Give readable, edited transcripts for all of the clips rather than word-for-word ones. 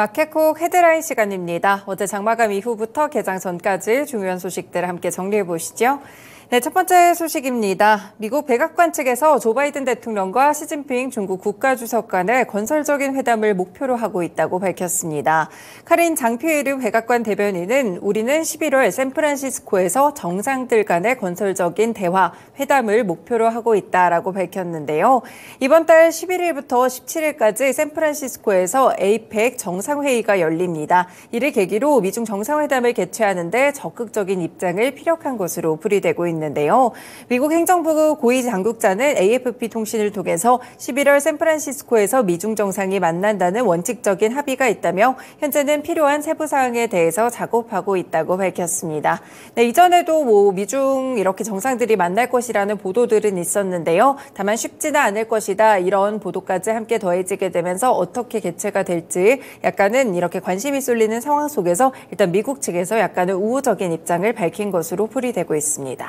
마켓콕 헤드라인 시간입니다. 어제 장마감 이후부터 개장 전까지 중요한 소식들을 함께 정리해 보시죠. 네, 첫 번째 소식입니다. 미국 백악관 측에서 조 바이든 대통령과 시진핑 중국 국가주석 간의 건설적인 회담을 목표로 하고 있다고 밝혔습니다. 카린 장피에르 백악관 대변인은 우리는 11월 샌프란시스코에서 정상들 간의 건설적인 대화, 회담을 목표로 하고 있다라고 밝혔는데요. 이번 달 11일부터 17일까지 샌프란시스코에서 에이펙 정상회의가 열립니다. 이를 계기로 미중 정상회담을 개최하는 데 적극적인 입장을 피력한 것으로 풀이되고 있는데요. 미국 행정부 고위 당국자는 AFP 통신을 통해서 11월 샌프란시스코에서 미중 정상이 만난다는 원칙적인 합의가 있다며 현재는 필요한 세부 사항에 대해서 작업하고 있다고 밝혔습니다. 네, 이전에도 미중 이렇게 정상들이 만날 것이라는 보도들은 있었는데요. 다만 쉽지는 않을 것이다. 이런 보도까지 함께 더해지게 되면서 어떻게 개최가 될지 약간은 이렇게 관심이 쏠리는 상황 속에서 일단 미국 측에서 약간은 우호적인 입장을 밝힌 것으로 풀이되고 있습니다.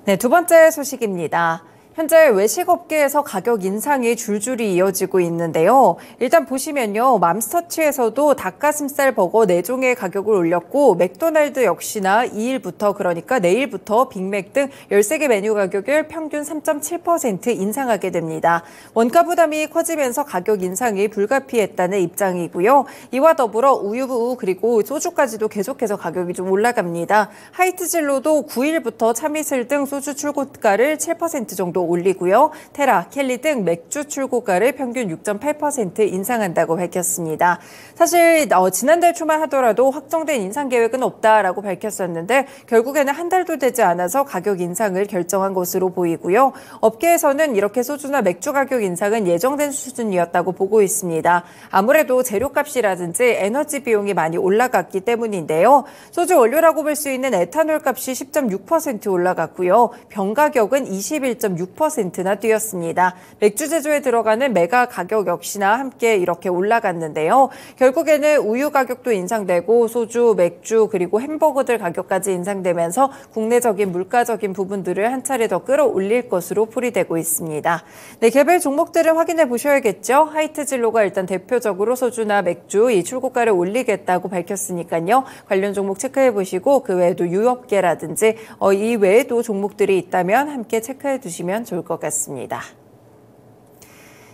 네, 두 번째 소식입니다. 현재 외식업계에서 가격 인상이 줄줄이 이어지고 있는데요. 일단 보시면요. 맘스터치에서도 닭가슴살 버거 4종의 가격을 올렸고 맥도날드 역시나 2일부터 그러니까 내일부터 빅맥 등 13개 메뉴 가격을 평균 3.7% 인상하게 됩니다. 원가 부담이 커지면서 가격 인상이 불가피했다는 입장이고요. 이와 더불어 우유 그리고 소주까지도 계속해서 가격이 좀 올라갑니다. 하이트진로도 9일부터 참이슬 등 소주 출고가를 7% 정도 올리고요. 테라, 켈리 등 맥주 출고가를 평균 6.8% 인상한다고 밝혔습니다. 사실 지난달 초만 하더라도 확정된 인상 계획은 없다라고 밝혔었는데 결국에는 한 달도 되지 않아서 가격 인상을 결정한 것으로 보이고요. 업계에서는 이렇게 소주나 맥주 가격 인상은 예정된 수준이었다고 보고 있습니다. 아무래도 재료값이라든지 에너지 비용이 많이 올라갔기 때문인데요. 소주 원료라고 볼 수 있는 에탄올 값이 10.6% 올라갔고요. 병 가격은 21.6%나 뛰었습니다. 맥주 제조에 들어가는 메가 가격 역시나 함께 이렇게 올라갔는데요. 결국에는 우유 가격도 인상되고 소주, 맥주 그리고 햄버거들 가격까지 인상되면서 국내적인 물가적인 부분들을 한 차례 더 끌어올릴 것으로 풀이되고 있습니다. 네, 개별 종목들은 확인해 보셔야겠죠. 하이트진로가 일단 대표적으로 소주나 맥주 이 출고가를 올리겠다고 밝혔으니까요. 관련 종목 체크해 보시고 그 외에도 유업계라든지 이 외에도 종목들이 있다면 함께 체크해 두시면 좋을 것 같습니다.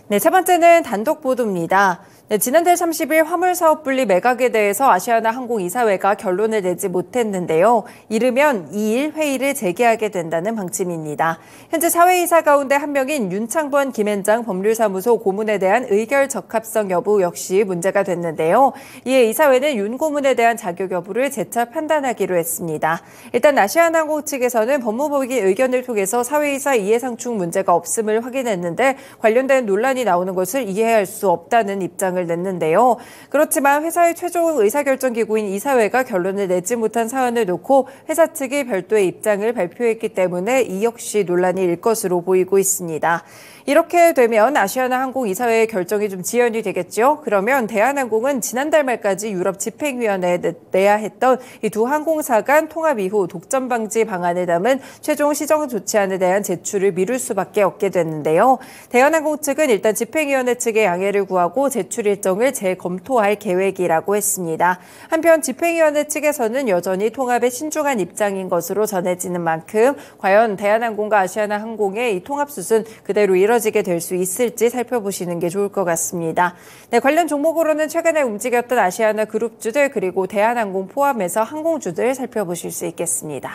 네, 세 번째는 단독 보도입니다. 네, 지난달 30일 화물사업 분리 매각에 대해서 아시아나항공 이사회가 결론을 내지 못했는데요. 이르면 2일 회의를 재개하게 된다는 방침입니다. 현재 사회이사 가운데 한 명인 윤창번 김앤장 법률사무소 고문에 대한 의결 적합성 여부 역시 문제가 됐는데요. 이에 이사회는 윤 고문에 대한 자격 여부를 재차 판단하기로 했습니다. 일단 아시아나항공 측에서는 법무부의 의견을 통해서 사회이사 이해상충 문제가 없음을 확인했는데 관련된 논란이 나오는 것을 이해할 수 없다는 입장을 냈는데요. 그렇지만 회사의 최종 의사결정기구인 이사회가 결론을 내지 못한 사안을 놓고 회사 측이 별도의 입장을 발표했기 때문에 이 역시 논란이 일 것으로 보이고 있습니다. 이렇게 되면 아시아나항공 이사회의 결정이 좀 지연이 되겠죠. 그러면 대한항공은 지난달 말까지 유럽 집행위원회에 내야 했던 이 두 항공사 간 통합 이후 독점 방지 방안을 담은 최종 시정 조치안에 대한 제출을 미룰 수밖에 없게 됐는데요. 대한항공 측은 일단 집행위원회 측의 양해를 구하고 제출 일정을 재검토할 계획이라고 했습니다. 한편 집행위원회 측에서는 여전히 통합에 신중한 입장인 것으로 전해지는 만큼 과연 대한항공과 아시아나항공의 이 통합 수순 그대로 이뤄지게 될 수 있을지 살펴보시는 게 좋을 것 같습니다. 네, 관련 종목으로는 최근에 움직였던 아시아나 그룹주들 그리고 대한항공 포함해서 항공주들 살펴보실 수 있겠습니다.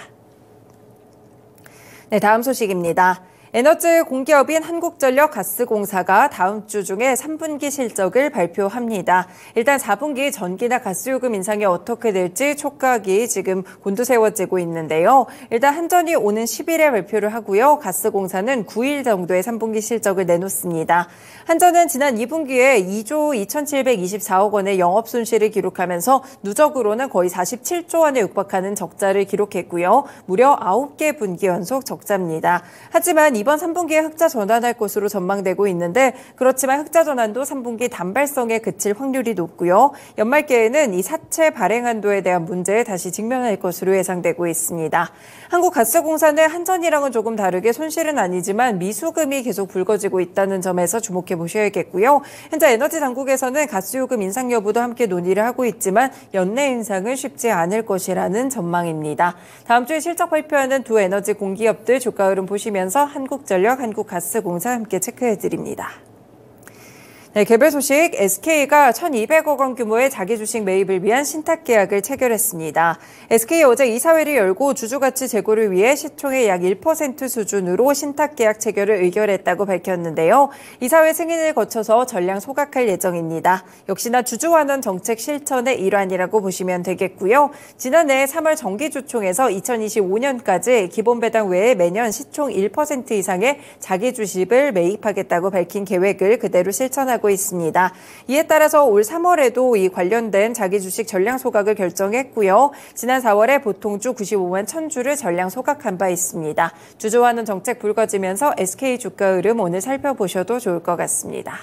네, 다음 소식입니다. 에너지 공기업인 한국전력 가스공사가 다음 주 중에 3분기 실적을 발표합니다. 일단 4분기 전기나 가스요금 인상이 어떻게 될지 촉각이 지금 곤두세워지고 있는데요. 일단 한전이 오는 10일에 발표를 하고요. 가스공사는 9일 정도의 3분기 실적을 내놓습니다. 한전은 지난 2분기에 2조 2,724억 원의 영업손실을 기록하면서 누적으로는 거의 47조 원에 육박하는 적자를 기록했고요. 무려 9개 분기 연속 적자입니다. 하지만 이번 3분기에 흑자 전환할 것으로 전망되고 있는데 그렇지만 흑자 전환도 3분기 단발성에 그칠 확률이 높고요. 연말기에는 이 사채 발행 한도에 대한 문제에 다시 직면할 것으로 예상되고 있습니다. 한국가스공사는 한전이랑은 조금 다르게 손실은 아니지만 미수금이 계속 불거지고 있다는 점에서 주목해 보셔야겠고요. 현재 에너지 당국에서는 가스요금 인상 여부도 함께 논의를 하고 있지만 연내 인상은 쉽지 않을 것이라는 전망입니다. 다음 주에 실적 발표하는 두 에너지 공기업들 주가 흐름 보시면서 한국전력, 한국가스공사 함께 체크해드립니다. 네, 개별 소식, SK가 1,200억 원 규모의 자기 주식 매입을 위한 신탁 계약을 체결했습니다. SK 어제 이사회를 열고 주주가치 제고를 위해 시총의 약 1% 수준으로 신탁 계약 체결을 의결했다고 밝혔는데요. 이사회 승인을 거쳐서 전량 소각할 예정입니다. 역시나 주주 환원 정책 실천의 일환이라고 보시면 되겠고요. 지난해 3월 정기주총에서 2025년까지 기본 배당 외에 매년 시총 1% 이상의 자기 주식을 매입하겠다고 밝힌 계획을 그대로 실천하고 있습니다. 이에 따라서 올 3월에도 이 관련된 자기 주식 전량 소각을 결정했고요. 지난 4월에 보통주 95만 1,000주를 전량 소각한 바 있습니다. 주주환원 정책 불거지면서 SK 주가 흐름 오늘 살펴보셔도 좋을 것 같습니다.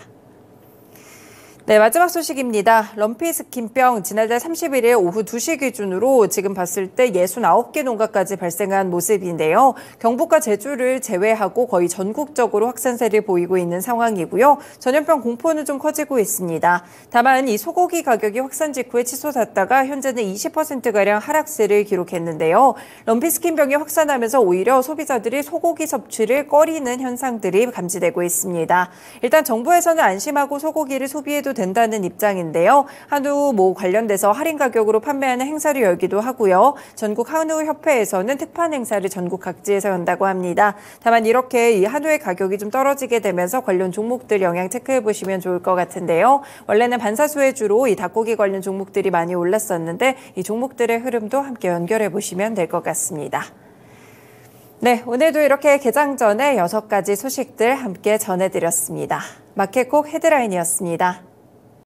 네, 마지막 소식입니다. 럼피스킨병 지난달 31일 오후 2시 기준으로 지금 봤을 때 69개 농가까지 발생한 모습인데요. 경북과 제주를 제외하고 거의 전국적으로 확산세를 보이고 있는 상황이고요. 전염병 공포는 좀 커지고 있습니다. 다만 이 소고기 가격이 확산 직후에 치솟았다가 현재는 20%가량 하락세를 기록했는데요. 럼피스킨병이 확산하면서 오히려 소비자들이 소고기 섭취를 꺼리는 현상들이 감지되고 있습니다. 일단 정부에서는 안심하고 소고기를 소비해도 된다는 입장인데요. 한우 관련돼서 할인 가격으로 판매하는 행사를 열기도 하고요. 전국 한우협회에서는 특판 행사를 전국 각지에서 연다고 합니다. 다만 이렇게 이 한우의 가격이 좀 떨어지게 되면서 관련 종목들 영향 체크해 보시면 좋을 것 같은데요. 원래는 반사수에 주로 이 닭고기 관련 종목들이 많이 올랐었는데 이 종목들의 흐름도 함께 연결해 보시면 될 것 같습니다. 네, 오늘도 이렇게 개장 전에 6가지 소식들 함께 전해드렸습니다. 마켓콕 헤드라인이었습니다.